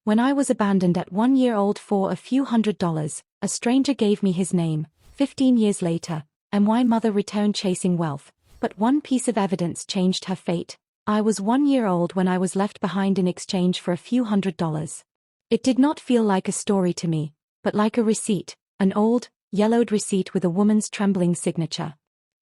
When I was abandoned at 1 year old for a few $100s, a stranger gave me his name. 15 years later, and my mother returned chasing wealth, but one piece of evidence changed her fate. I was 1 year old when I was left behind in exchange for a few $100s. It did not feel like a story to me, but like a receipt, an old, yellowed receipt with a woman's trembling signature.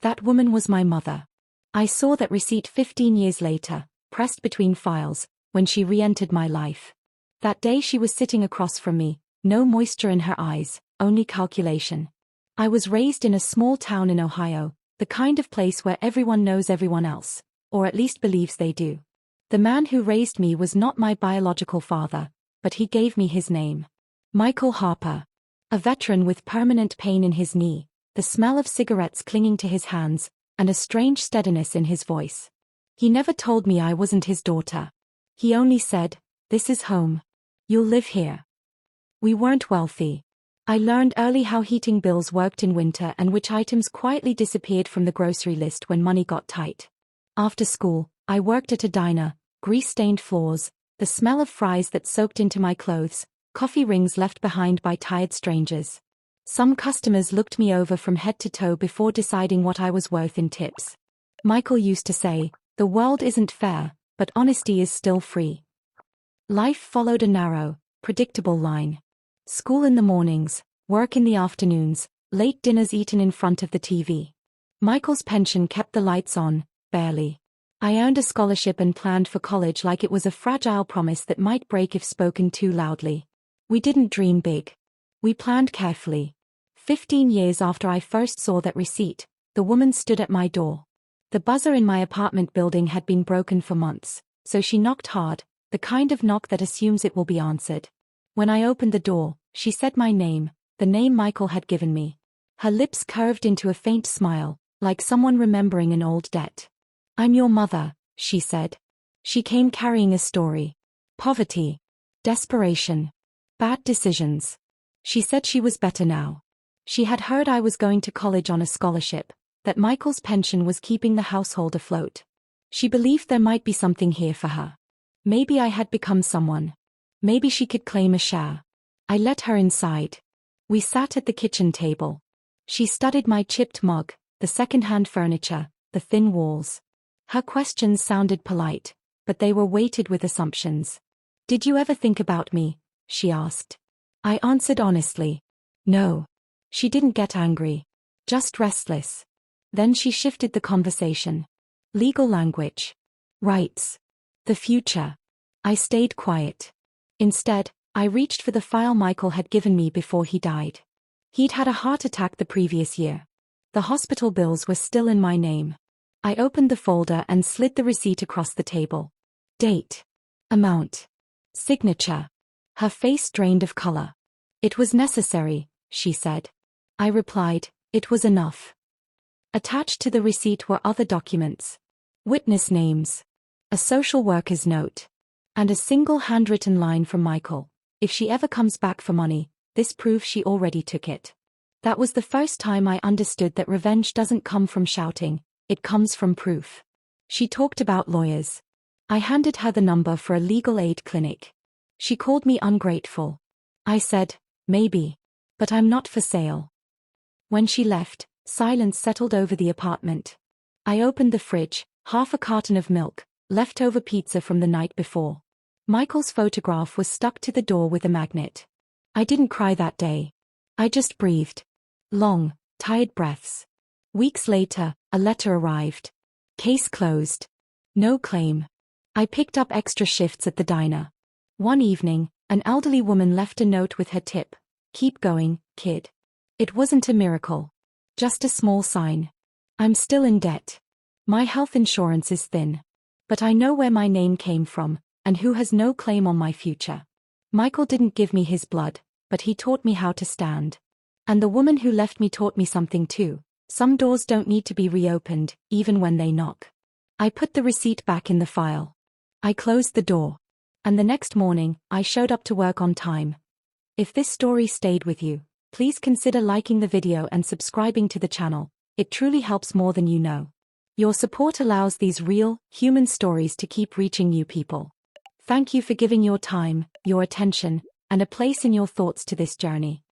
That woman was my mother. I saw that receipt 15 years later, pressed between files, when she re-entered my life. That day she was sitting across from me, no moisture in her eyes, only calculation. I was raised in a small town in Ohio, the kind of place where everyone knows everyone else, or at least believes they do. The man who raised me was not my biological father, but he gave me his name. Michael Harper. A veteran with permanent pain in his knee, the smell of cigarettes clinging to his hands, and a strange steadiness in his voice. He never told me I wasn't his daughter. He only said, "This is home. You'll live here." We weren't wealthy. I learned early how heating bills worked in winter and which items quietly disappeared from the grocery list when money got tight. After school, I worked at a diner, grease-stained floors, the smell of fries that soaked into my clothes, coffee rings left behind by tired strangers. Some customers looked me over from head to toe before deciding what I was worth in tips. Michael used to say, "The world isn't fair, but honesty is still free." Life followed a narrow, predictable line. School in the mornings, work in the afternoons, late dinners eaten in front of the TV. Michael's pension kept the lights on, barely. I earned a scholarship and planned for college like it was a fragile promise that might break if spoken too loudly. We didn't dream big. We planned carefully. 15 years after I first saw that receipt, the woman stood at my door. The buzzer in my apartment building had been broken for months, so she knocked hard, the kind of knock that assumes it will be answered. When I opened the door, she said my name, the name Michael had given me. Her lips curved into a faint smile, like someone remembering an old debt. "I'm your mother," she said. She came carrying a story. Poverty. Desperation. Bad decisions. She said she was better now. She had heard I was going to college on a scholarship, that Michael's pension was keeping the household afloat. She believed there might be something here for her. Maybe I had become someone. Maybe she could claim a share. I let her inside. We sat at the kitchen table. She studied my chipped mug, the second-hand furniture, the thin walls. Her questions sounded polite, but they were weighted with assumptions. "Did you ever think about me?" she asked. I answered honestly. No. She didn't get angry. Just restless. Then she shifted the conversation. Legal language. Rights. The future. I stayed quiet. Instead, I reached for the file Michael had given me before he died. He'd had a heart attack the previous year. The hospital bills were still in my name. I opened the folder and slid the receipt across the table. Date. Amount. Signature. Her face drained of color. "It was necessary," she said. I replied, "It was enough." Attached to the receipt were other documents. Witness names. A social worker's note. And a single handwritten line from Michael. "If she ever comes back for money, this proves she already took it." That was the first time I understood that revenge doesn't come from shouting, it comes from proof. She talked about lawyers. I handed her the number for a legal aid clinic. She called me ungrateful. I said, "Maybe. But I'm not for sale." When she left, silence settled over the apartment. I opened the fridge, half a carton of milk, leftover pizza from the night before. Michael's photograph was stuck to the door with a magnet. I didn't cry that day. I just breathed. Long, tired breaths. Weeks later, a letter arrived. Case closed. No claim. I picked up extra shifts at the diner. One evening, an elderly woman left a note with her tip. "Keep going, kid." It wasn't a miracle. Just a small sign. I'm still in debt. My health insurance is thin. But I know where my name came from, and who has no claim on my future. Michael didn't give me his blood, but he taught me how to stand. And the woman who left me taught me something too. Some doors don't need to be reopened, even when they knock. I put the receipt back in the file. I closed the door. And the next morning, I showed up to work on time. If this story stayed with you, please consider liking the video and subscribing to the channel. It truly helps more than you know. Your support allows these real, human stories to keep reaching new people. Thank you for giving your time, your attention, and a place in your thoughts to this journey.